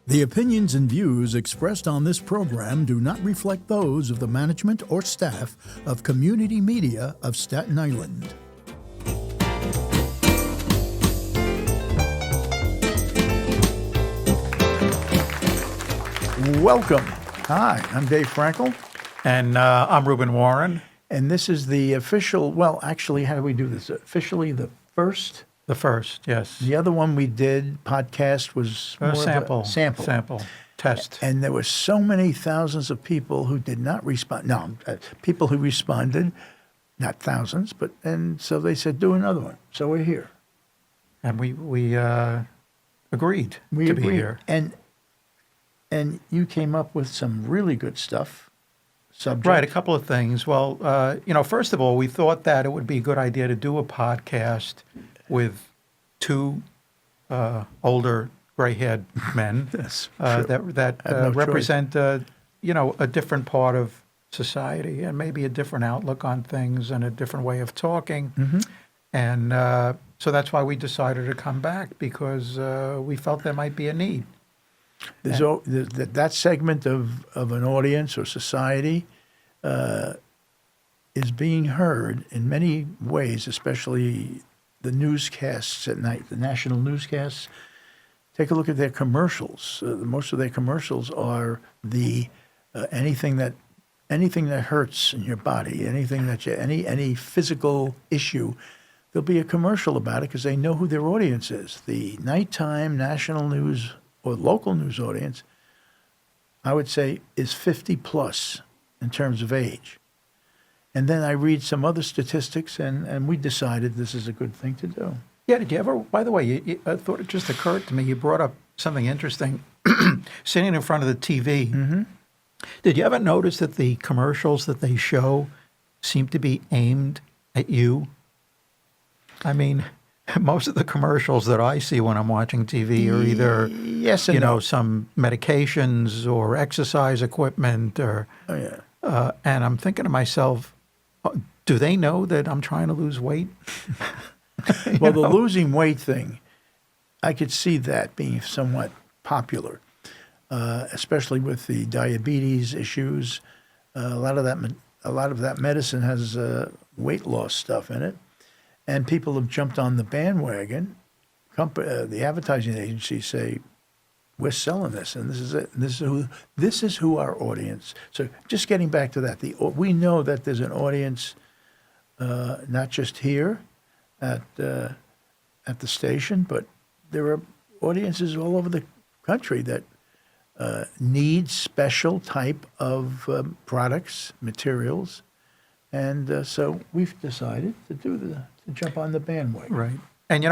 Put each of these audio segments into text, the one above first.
The opinions and views expressed on this program do not reflect those of the management or staff of Community Media of Staten Island. Welcome. Hi, I'm Dave Frankel. And I'm Reuben Warren. And this is the official, well, actually, how do we do this? Officially the first? The first, yes. The other one we did, podcast, was more sample. Of a sample. Sample, test. And there were so many thousands of people who did not respond. No, people who responded, not thousands, and so they said, do another one. So we're here. And we agreed to be here. And you came up with some really good stuff. Subject. Right, a couple of things. Well, first of all, we thought that it would be a good idea to do a podcast with two older gray-haired men that represent, a different part of society and maybe a different outlook on things and a different way of talking. Mm-hmm. And so that's why we decided to come back, because we felt there might be a need. That segment of an audience or society is being heard in many ways, especially the newscasts at night, the national newscasts. Take a look at their commercials. Most of their commercials are anything that hurts in your body, anything that any physical issue. There'll be a commercial about it because they know who their audience is. The nighttime national news or local news audience, I would say, is 50 plus in terms of age. And then I read some other statistics, and we decided this is a good thing to do. Yeah, did you ever, by the way, I thought it just occurred to me, you brought up something interesting, sitting in front of the TV. Mm-hmm. Did you ever notice that the commercials that they show seem to be aimed at you? I mean, most of the commercials that I see when I'm watching TV are either, yes and no. Some medications or exercise equipment, or, and I'm thinking to myself, do they know that I'm trying to lose weight? Well, the losing weight thing, I could see that being somewhat popular, especially with the diabetes issues. A lot of that medicine has weight loss stuff in it. And people have jumped on the bandwagon. The advertising agencies say, "We're selling this, and this is it. And this is who our audience." So, just getting back to that, we know that there's an audience, not just here at the station, but there are audiences all over the country that need special type of products, materials, and so we've decided to jump on the bandwagon. Right. And,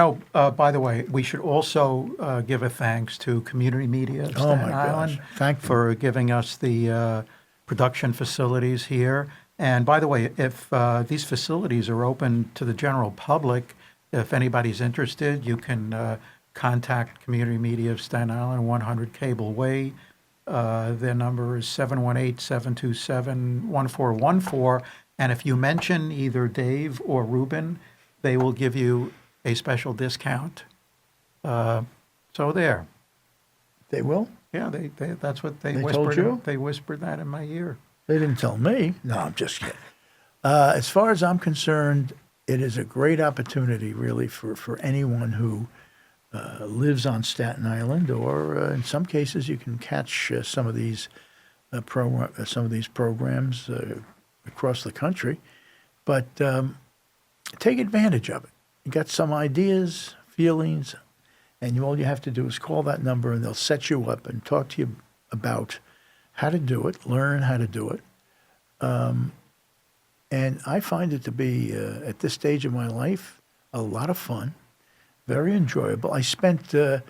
by the way, we should also give a thanks to Community Media of Staten Island for giving us the production facilities here. And, by the way, if these facilities are open to the general public, if anybody's interested, you can contact Community Media of Staten Island, 100 Cable Way. Their number is 718-727-1414. And if you mention either Dave or Reuben, they will give you a special discount. So there. They will? Yeah, that's what they whispered. Told you? They whispered that in my ear. They didn't tell me. No, I'm just kidding. As far as I'm concerned, it is a great opportunity, really, for anyone who lives on Staten Island, or in some cases, you can catch some of these programs across the country. But take advantage of it. You got some ideas, feelings, and all you have to do is call that number, and they'll set you up and talk to you about how to do it, learn how to do it. And I find it to be, at this stage of my life, a lot of fun, very enjoyable. I spent, I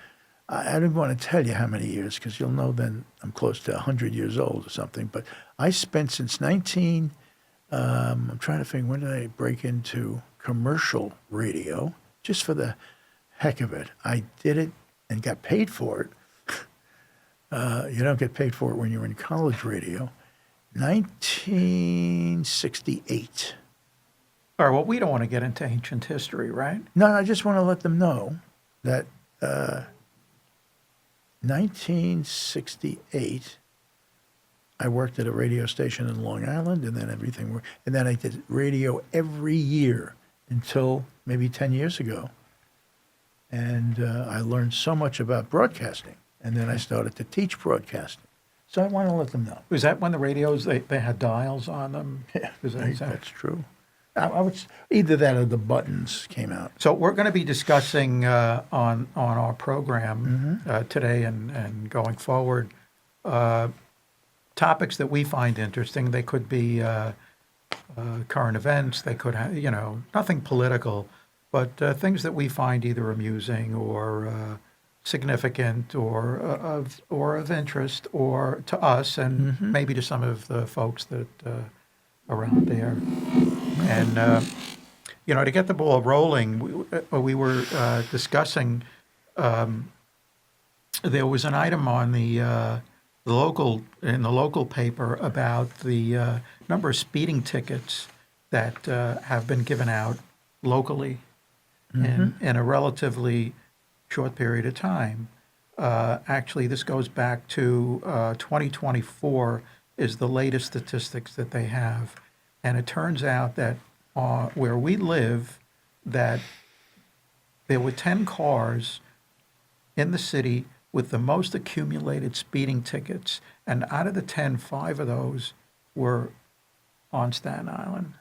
don't want to tell you how many years, because you'll know then I'm close to 100 years old or something, but I spent since I'm trying to think, when did I break into commercial radio? Just for the heck of it. I did it and got paid for it. You don't get paid for it when you're in college radio. 1968. All right, well, we don't want to get into ancient history, right? No, I just want to let them know that 1968, I worked at a radio station in Long Island, and then and then I did radio every year until maybe 10 years ago. And I learned so much about broadcasting, and then I started to teach broadcasting. So I want to let them know. Was that when the radios, they had dials on them? Yeah, Is that- that's true. I would either that or the buttons came out. So we're going to be discussing on our program today and going forward topics that we find interesting. They could be current events. They could have, nothing political, but things that we find either amusing or significant or of interest or to us and maybe to some of the folks that are out there. And to get the ball rolling, we were discussing. There was an item on the local paper about the number of speeding tickets that have been given out locally in a relatively short period of time. Actually, this goes back to 2024 is the latest statistics that they have. And it turns out that where we live, that there were 10 cars in the city with the most accumulated speeding tickets. And out of the 10, 5 of those were on Staten Island.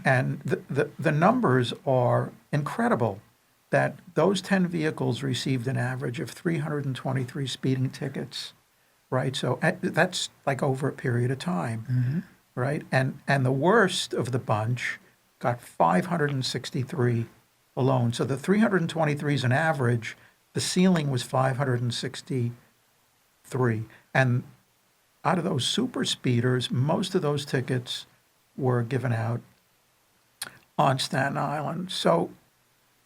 And the numbers are incredible, that those 10 vehicles received an average of 323 speeding tickets, right? So that's like over a period of time. Right, and the worst of the bunch got 563 alone. So the 323 is an average. The ceiling was 563, and out of those super speeders, most of those tickets were given out on Staten Island. So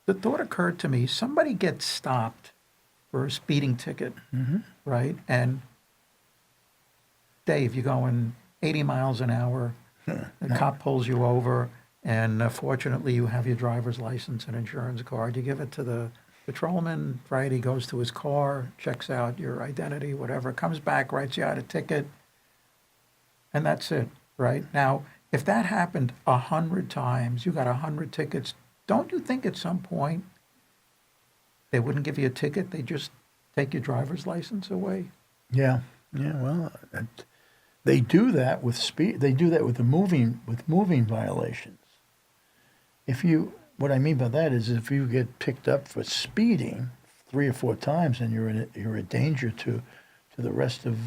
the thought occurred to me: somebody gets stopped for a speeding ticket, right? And Dave, you're going 80 miles an hour, the cop pulls you over, and fortunately you have your driver's license and insurance card. You give it to the patrolman, right? He goes to his car, checks out your identity, whatever, comes back, writes you out a ticket, and that's it, right? Now, if that happened 100 times, you got 100 tickets, don't you think at some point they wouldn't give you a ticket, they just take your driver's license away? Yeah, well, they do that with speed. They do that with moving violations. What I mean by that is, if you get picked up for speeding 3 or 4 times and you're a danger to the rest of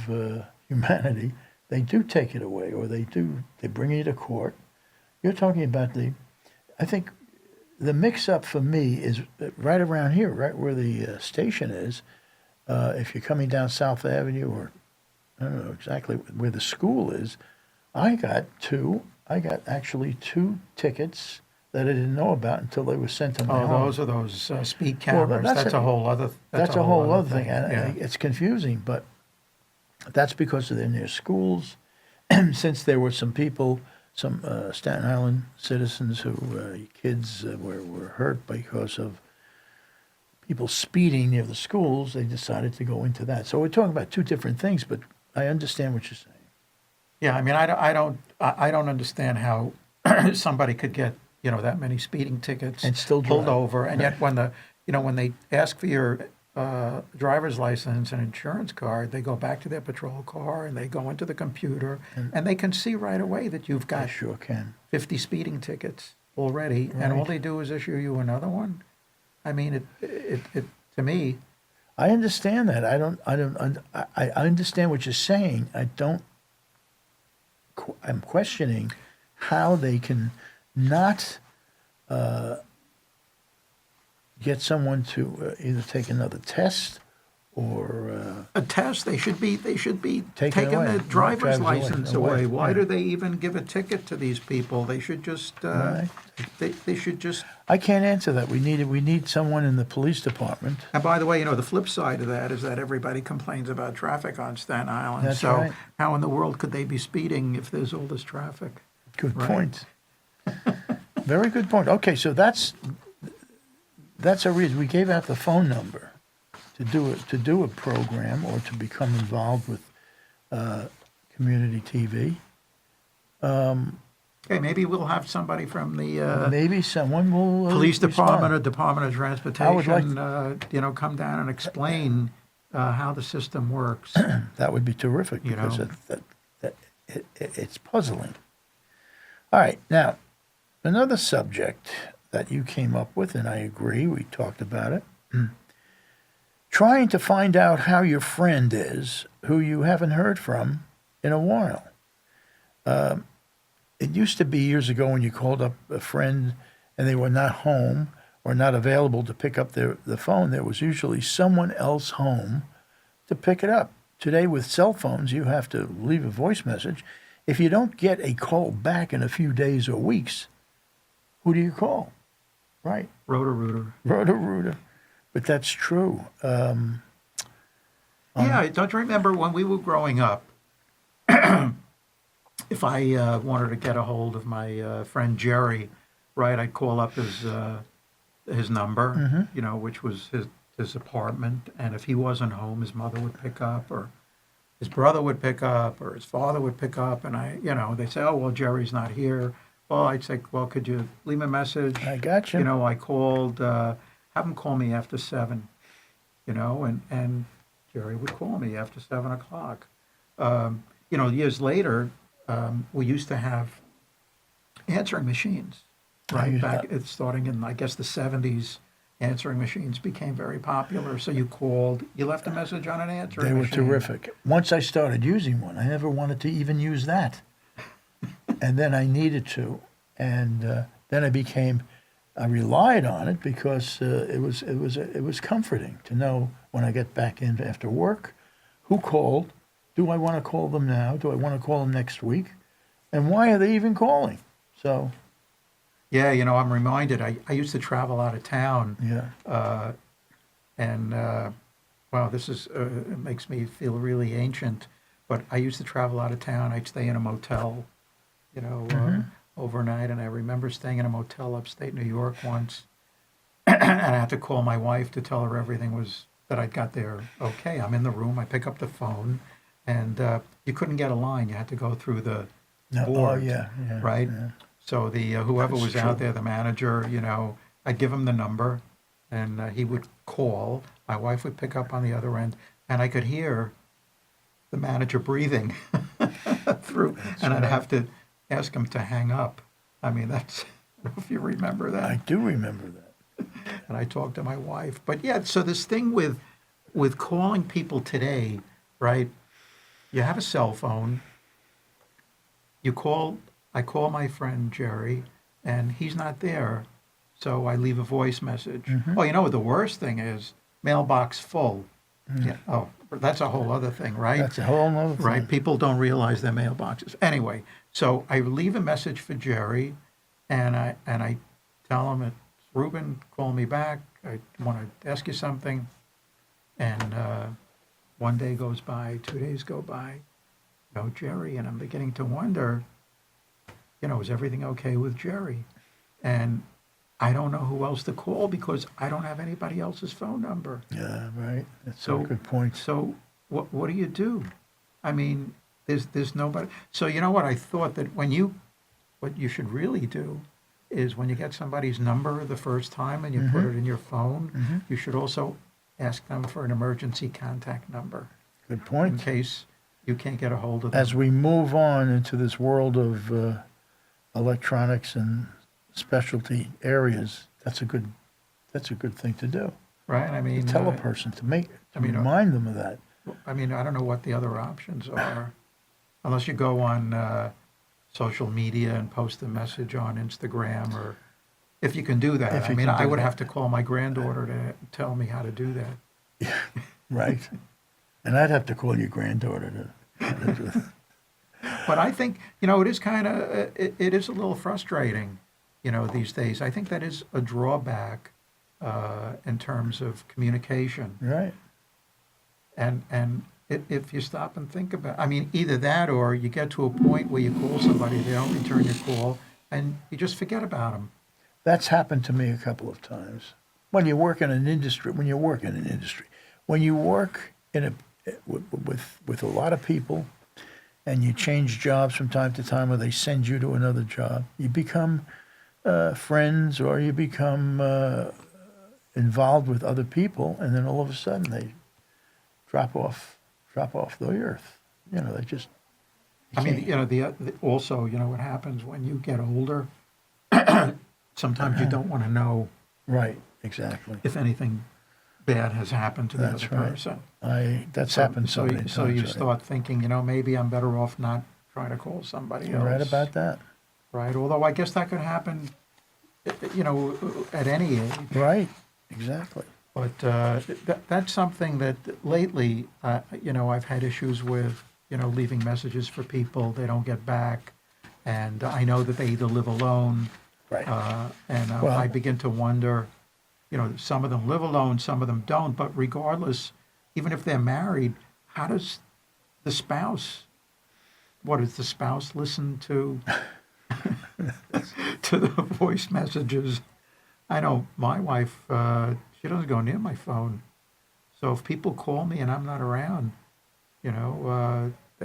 humanity, they do take it away, or they bring you to court. You're talking about I think the mix-up for me is right around here, right where the station is. If you're coming down South Avenue, or I don't know exactly where the school is, I got actually 2 tickets that I didn't know about until they were sent to my home. Those are those speed cameras. Well, that's a whole other. That's a whole other thing. And it's confusing, but that's because they're near schools. Since there were some people, some Staten Island citizens kids were hurt because of people speeding near the schools, they decided to go into that. So we're talking about 2 different things, but I understand what you're saying. Yeah, I mean, I don't understand how somebody could get that many speeding tickets and still pulled drive over, and yet when they ask for your driver's license and insurance card, they go back to their patrol car and they go into the computer and they can see right away that you've got 50 speeding tickets already, and all they do is issue you another one. I mean, it to me. I understand that. I understand what you're saying. I'm questioning how they can not get someone to either take another test or a test. They should be taking away. their driver's license away. Why Right. do they even give a ticket to these people? They should just Right. they should just. I can't answer that. We need someone in the police department. And by the way, the flip side of that is that everybody complains about traffic on Staten Island. That's so right. How in the world could they be speeding if there's all this traffic? Good Right. point. Very good point. Okay, so that's a reason we gave out the phone number to do a program or to become involved with community TV. Okay, maybe we'll have somebody from the Maybe someone will police department or respond. Department of I would Transportation, like come down and explain how the system works. That would be terrific You because know. it's puzzling. All right, now another subject that you came up with, and I agree. We talked about it. Trying to find out how your friend is, who you haven't heard from in a while. It used to be years ago when you called up a friend and they were not home or not available to pick up the phone, there was usually someone else home to pick it up. Today with cell phones, you have to leave a voice message. If you don't get a call back in a few days or weeks, who do you call? Right. Roto-Rooter. Roto-Rooter. But that's true. Yeah, don't you remember when we were growing up, if I wanted to get a hold of my friend Jerry, right, I'd call up his number, which was his apartment, and if he wasn't home, his mother would pick up, or his brother would pick up, or his father would pick up, and they say, oh, well, Jerry's not here. Well, I'd say, well, could you leave a message? I got you. I called, have him call me after 7, and Jerry would call me after 7 o'clock. Years later, we used to have answering machines, right? It's starting in, I guess, the 70s. Answering machines became very popular. So you called, you left a message on an answering machine. They were terrific. Once I started using one, I never wanted to even use that. And then I needed to. And then I relied on it because it was comforting to know when I get back in after work, who called, do I want to call them now, do I want to call them next week, and why are they even calling? So... Yeah, I'm reminded, I used to travel out of town. Yeah. Wow, this is, it makes me feel really ancient, but I used to travel out of town. I'd stay in a motel, overnight, and I remember staying in a motel upstate New York once, and I had to call my wife to tell her that I'd got there okay. I'm in the room, I pick up the phone, and you couldn't get a line. You had to go through the board, right? Yeah. So the whoever That's was true. out there, the manager, I'd give him the number, and he would call. My wife would pick up on the other end, and I could hear the manager breathing through, and I'd have to ask him to hang up. I mean, I don't know if you remember that. I do remember that. And I talked to my wife. But yeah, so this thing with calling people today, right? You have a cell phone. I call my friend Jerry, and he's not there, so I leave a voice message. Oh, you know what the worst thing is? Mailbox full. Yeah. Oh, that's a whole other thing, right? That's a whole other thing. Right? People don't realize their mailboxes. Anyway, so I leave a message for Jerry, and I tell him, it's Ruben, call me back. I want to ask you something. And one day goes by, 2 days go by, no Jerry, and I'm beginning to wonder, is everything okay with Jerry? And I don't know who else to call because I don't have anybody else's phone number. Yeah, right. That's a good point. So what do you do? I mean, there's nobody. So you know what? I thought that what you should really do is when you get somebody's number the first time and you put it in your phone, you should also ask them for an emergency contact number. Good point. In case you can't get a hold of them. As we move on into this world of electronics and specialty areas, that's a good thing to do. Right? I mean, Tell a person to remind them of that. I mean, I don't know what the other options are, unless you go on social media and post a message on Instagram, or if you can do that. If I you mean, can do I would that. have to call my granddaughter to tell me how to do that. Right. And I'd have to call your granddaughter to. But I think, it is kind of, it is a little frustrating, these days. I think that is a drawback in terms of communication. Right. And if you stop and think about, I mean, either that or you get to a point where you call somebody, they don't return your call, and you just forget about them. That's happened to me a couple of times. When you work in an industry, when you work with a lot of people, and you change jobs from time to time, or they send you to another job, you become friends, or you become involved with other people, and then all of a sudden they drop off the earth. They just. I mean, also, what happens when you get older, sometimes you don't want to know. Right, exactly. If anything bad has happened to the other person. That's happened so many times. So you start thinking, maybe I'm better off not trying to call somebody else. You're right about that. Right, although I guess that could happen, at any age. Right, exactly. But that's something that lately, I've had issues with, leaving messages for people, they don't get back. And I know that they either live alone. Right. I begin to wonder, some of them live alone, some of them don't. But regardless, even if they're married, how does the spouse, does the spouse listen to to the voice messages? I know my wife, she doesn't go near my phone. So if people call me and I'm not around,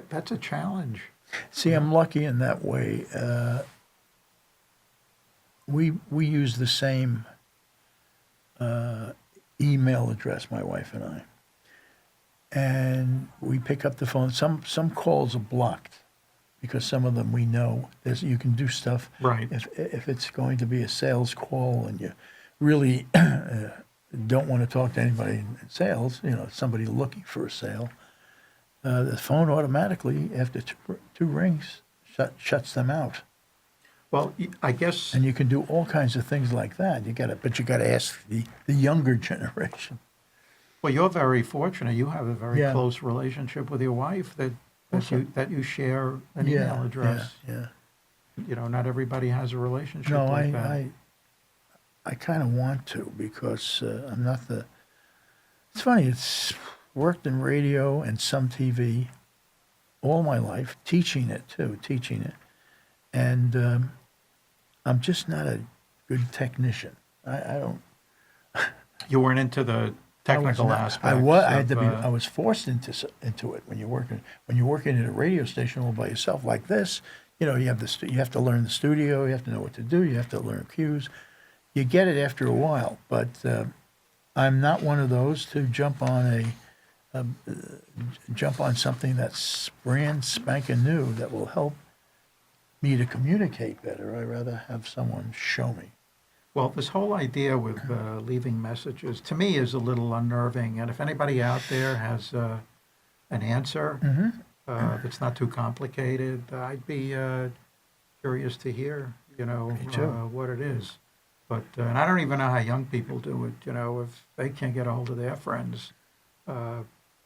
that's a challenge. See, I'm lucky in that way. We use the same email address, my wife and I, and we pick up the phone. Some calls are blocked because some of them we know you can do stuff. Right. If it's going to be a sales call and you really don't want to talk to anybody in sales, somebody looking for a sale, the phone automatically, after two rings, shuts them out. Well, I guess. And you can do all kinds of things like that. But you got to ask the younger generation. Well, you're very fortunate. You have a very close relationship with your wife that you share an email address. Yeah. Not everybody has a relationship like that. I kind of want to, because I'm not the. It's funny. It's worked in radio and some TV all my life, teaching it, and I'm just not a good techntechnician. I don't. You weren't into the technical aspects. I was forced into it when you're working at a radio station all by yourself like this. You have to learn the studio. You have to know what to do. You have to learn cues. You get it after a while, but I'm not one of those to jump on something that's brand spanking new that will help me to communicate better. I'd rather have someone show me. Well, this whole idea with leaving messages, to me, is a little unnerving. And if anybody out there has an answer that's not too complicated, I'd be curious to hear, what it is. But and I don't even know how young people do it. If they can't get a hold of their friends, what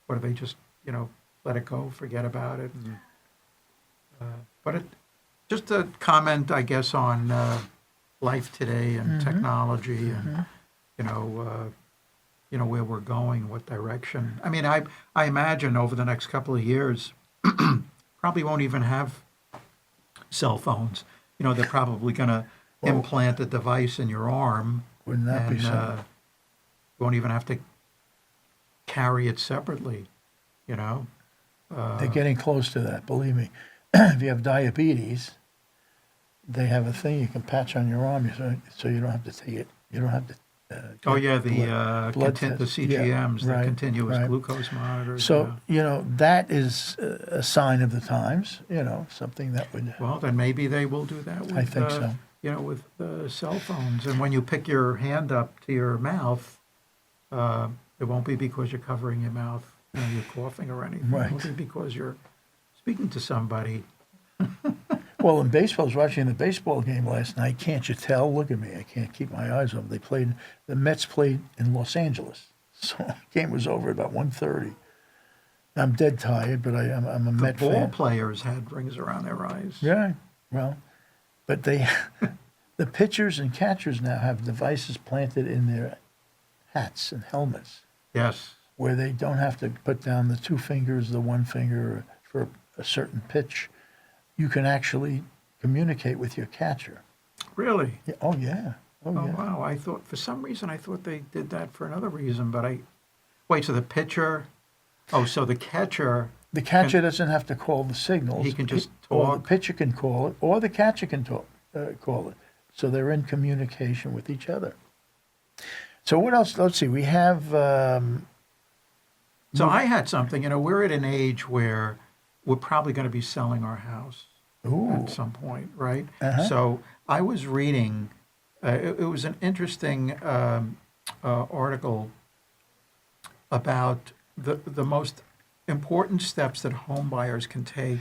do they just, let it go, forget about it? But just a comment, I guess, on life today and technology and, where we're going, what direction. I mean, I imagine over the next couple of years, probably won't even have cell phones. They're probably going to implant a device in your arm. Wouldn't that be something? You won't even have to carry it separately, They're getting close to that, believe me. If you have diabetes, they have a thing you can patch on your arm so you don't have to take it. You don't have to. The CGMs, the continuous glucose monitors. So, that is a sign of the times, something that would. Well, then maybe they will do that with, I think so. With cell phones. And when you pick your hand up to your mouth, it won't be because you're covering your mouth, you're coughing or anything. Right. It will be because you're speaking to somebody. Well, in baseball, I was watching the baseball game last night. Can't you tell? Look at me. I can't keep my eyes open. The Mets played in Los Angeles. So the game was over at about 1:30. I'm dead tired, but I'm a Met fan. The ball players had rings around their eyes. Yeah, well, but the pitchers and catchers now have devices planted in their hats and helmets. Yes. Where they don't have to put down the two fingers, the one finger for a certain pitch. You can actually communicate with your catcher. Really? Yeah. Oh, yeah. Oh, wow. For some reason, I thought they did that for another reason, but Wait, so the pitcher, oh, so the catcher, The catcher doesn't have to call the signals. He can just Or the talk? pitcher can call it, or the catcher can call it. So they're in communication with each other. So what else? Let's see. We have. so I had something, we're at an age where we're probably going to be selling our house Ooh. at some point, right? Uh-huh. So I was reading, it was an interesting article about the most important steps that home buyers can take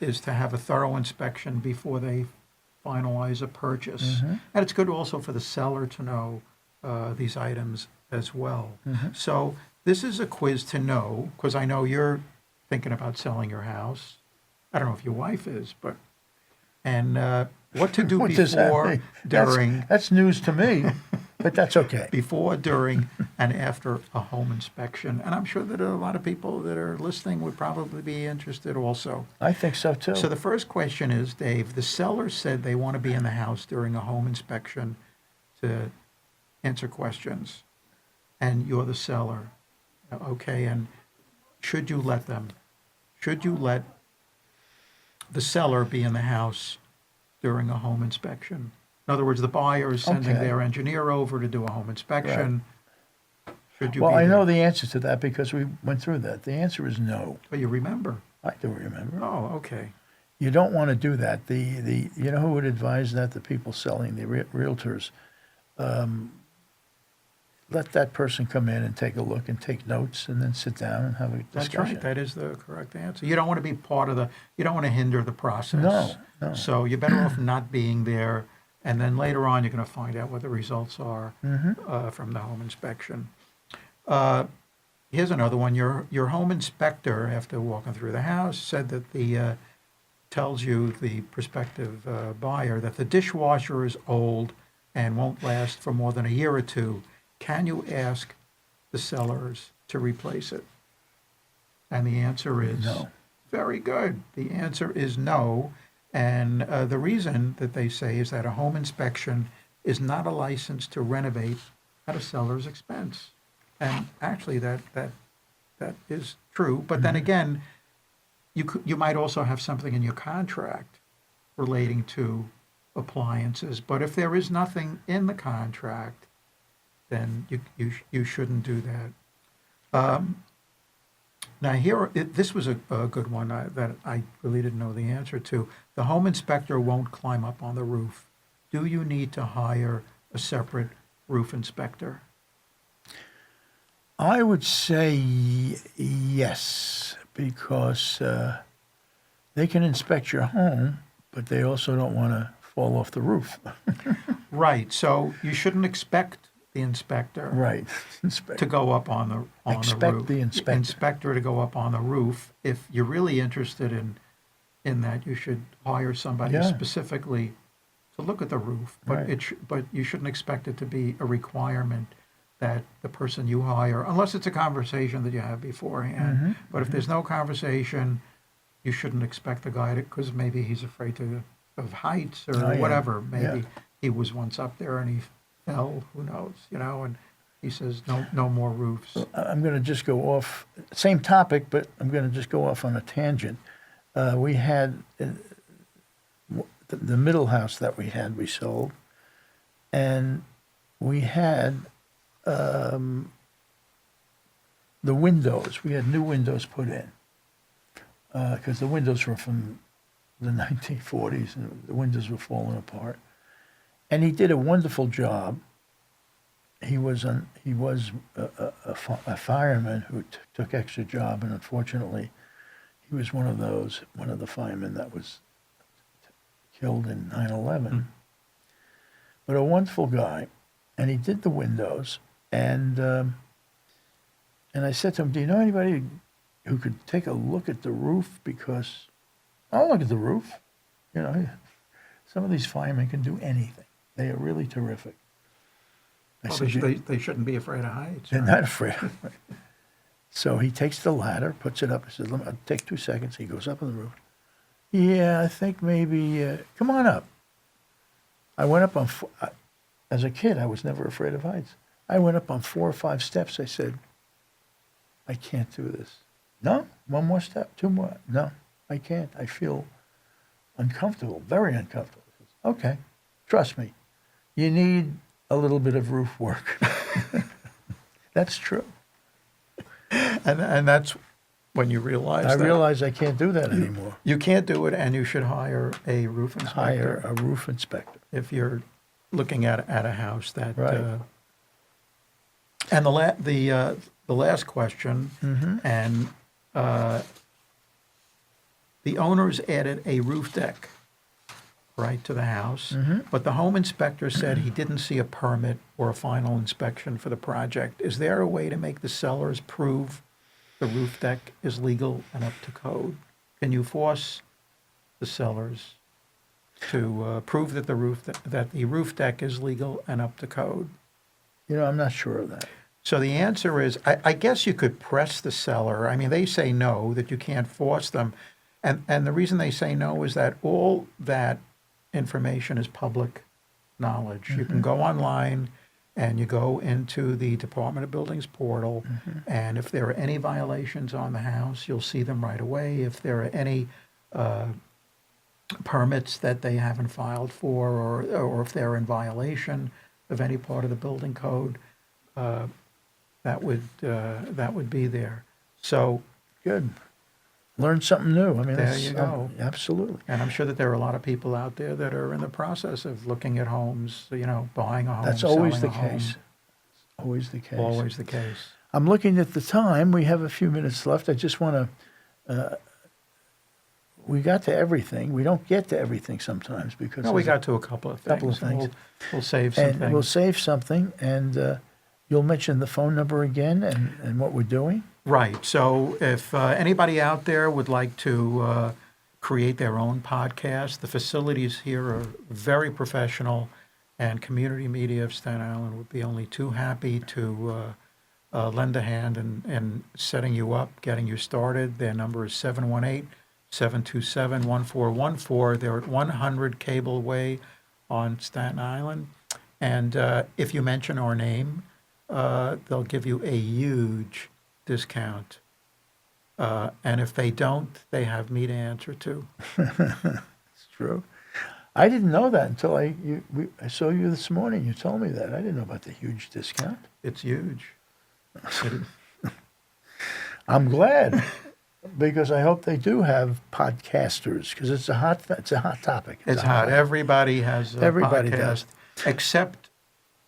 is to have a thorough inspection before they finalize a purchase. Mm-hmm. And it's good also for the seller to know these items as well. Mm-hmm. So this is a quiz to know, because I know you're thinking about selling your house. I don't know if your wife is, but, and what to do What does that before, mean? during, That's news to me, but that's okay. before, during, and after a home inspection. And I'm sure that a lot of people that are listening would probably be interested also. I think so too. So the first question is, Dave, the seller said they want to be in the house during a home inspection to answer questions, and you're the seller. Okay, and should you let them? Should you let the seller be in the house during a home inspection? In other words, the buyer is sending Okay. their engineer over to do a home inspection. Should you Well, be I know there? the answer to that because we went through that. The answer is no. But you remember. I do remember. Oh, okay. You don't want to do that. The you know who would advise that? The people selling, the realtors. Let that person come in and take a look and take notes and then sit down and have a That's discussion. right. That is the correct answer. You don't want to be part of you don't want to hinder the process. No. So you're better off not being there. And then later on, you're going to find out what the results are from the home inspection. Here's another one. Your home inspector, after walking through the house, said that tells you, the prospective buyer, that the dishwasher is old and won't last for more than a year or two. Can you ask the sellers to replace it? And the answer is No. Very good. The answer is no. And the reason that they say is that a home inspection is not a license to renovate at a seller's expense. And actually, that is true. But then again, you might also have something in your contract relating to appliances. But if there is nothing in the contract, then you shouldn't do that. Now this was a good one that I really didn't know the answer to. The home inspector won't climb up on the roof. Do you need to hire a separate roof inspector? I would say yes, because they can inspect your home, but they also don't want to fall off the roof. Right. So you shouldn't expect the inspector Right. to go up on the roof. Expect the inspector. Inspector to go up on the roof. If you're really interested in that, you should hire somebody Yeah. specifically to look at the roof. But Right. but you shouldn't expect it to be a requirement that the person you hire, unless it's a conversation that you have beforehand. Mm-hmm. But if there's no conversation, you shouldn't expect the guy to, because maybe he's afraid of heights or Oh, yeah. whatever. Maybe Yeah. he was once up there and he fell, who knows, and he says, no more roofs. I'm going to just go off, same topic, but I'm going to just go off on a tangent. We had the middle house that we sold, and we had the windows. We had new windows put in because the windows were from the 1940s, and the windows were falling apart. And he did a wonderful job. He was a fireman who took extra job, and unfortunately, he was one of the firemen that was killed in 9/11. But a wonderful guy, and he did the windows, and I said to him, "Do you know anybody who could take a look at the roof? Because I'll look at the roof. Some of these firemen can do anything. They are really terrific." I Well, said, they shouldn't be afraid of heights. they're right? not afraid of it. So he takes the ladder, puts it up. He says, "I'll take 2 seconds." He goes up on the roof. "Yeah, I think maybe, come on up." I went up as a kid, I was never afraid of heights. I went up on 4 or 5 steps. I said, I can't do this. No, one more step, 2 more. No, I can't. I feel uncomfortable, very uncomfortable. Okay, trust me. You need a little bit of roof work. That's true. And that's when you realize I realize I can't do that anymore. you can't do it, and you should hire a roof inspector. Hire a roof inspector. If you're looking at a house that. Right. And the last question, and the owners added a roof deck right to the house, but the home inspector said he didn't see a permit or a final inspection for the project. Is there a way to make the sellers prove the roof deck is legal and up to code? Can you force the sellers to prove that the roof deck is legal and up to code? You know, I'm not sure of that. So the answer is, I guess you could press the seller. I mean, they say no, that you can't force them. And the reason they say no is that all that information is public knowledge. You can go online and you go into the Department of Buildings portal, and if there are any violations on the house, you'll see them right away. If there are any permits that they haven't filed for, or if they're in violation of any part of the building code, that would be there. So Good. Learn something new. I mean, there you go. Absolutely. And I'm sure that there are a lot of people out there that are in the process of looking at homes, buying a home. That's always the selling a home. case. Always the case. Always the case. I'm looking at the time. We have a few minutes left. I just want to. We got to everything. We don't get to everything sometimes because. No, we got to a couple of things. Couple of things. We'll save some and things. we'll save something, and you'll mention the phone number again and what we're doing. Right. So if anybody out there would like to create their own podcast, the facilities here are very professional, and Community Media of Staten Island would be only too happy to lend a hand in setting you up, getting you started. Their number is 718-727-1414. They're at 100 Cable Way on Staten Island. And if you mention our name, they'll give you a huge discount. And if they don't, they have me to answer to. It's true. I didn't know that until I saw you this morning. You told me that. I didn't know about the huge discount. It's huge. I'm glad because I hope they do have podcasters because it's a hot topic. It's hot. Everybody has a Everybody podcast, does. except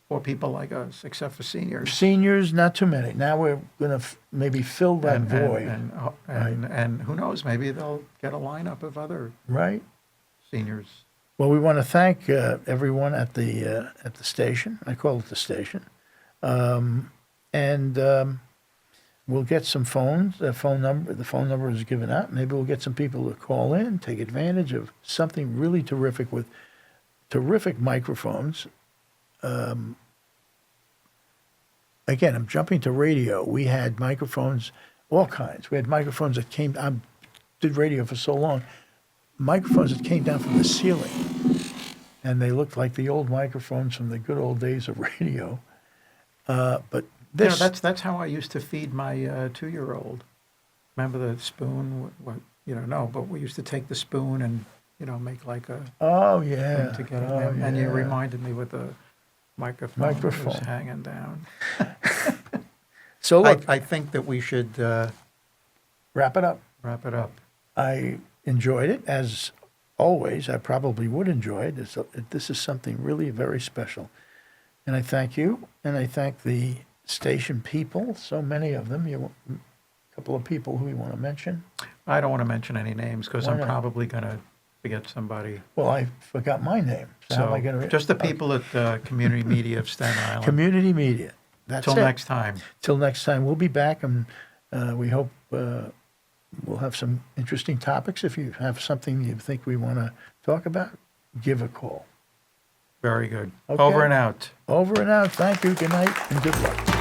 for people like us, except for seniors. Seniors, not too many. Now we're going to maybe fill that void. And who knows, maybe they'll get a lineup of other Right? seniors. Well, we want to thank everyone at the station. I call it the station. And we'll get some phones. The phone number is given out. Maybe we'll get some people to call in, take advantage of something really terrific with terrific microphones. Again, I'm jumping to radio. We had microphones, all kinds. We had microphones that came. I did radio for so long. Microphones that came down from the ceiling, and they looked like the old microphones from the good old days of radio. But this, that's how I used to feed my 2-year-old. Remember the spoon? No, but we used to take the spoon and make like a oh yeah, thing to get it in. And you reminded me with the microphone was hanging down. So look, I think that we should wrap it up. Wrap it up. I enjoyed it as always. I probably would enjoy it. This is something really very special, and I thank you, and I thank the station people. So many of them. A couple of people who you want to mention. I don't want to mention any names because I'm not? probably going to forget somebody. Well, I forgot my name. So how am I going to? Just the people at Community Media of Staten Island. Community Media. That's Till it. next time. Till next time. We'll be back, and we hope we'll have some interesting topics. If you have something you think we want to talk about, give a call. Very good. Okay. Over and out. Over and out. Thank you. Good night and good luck.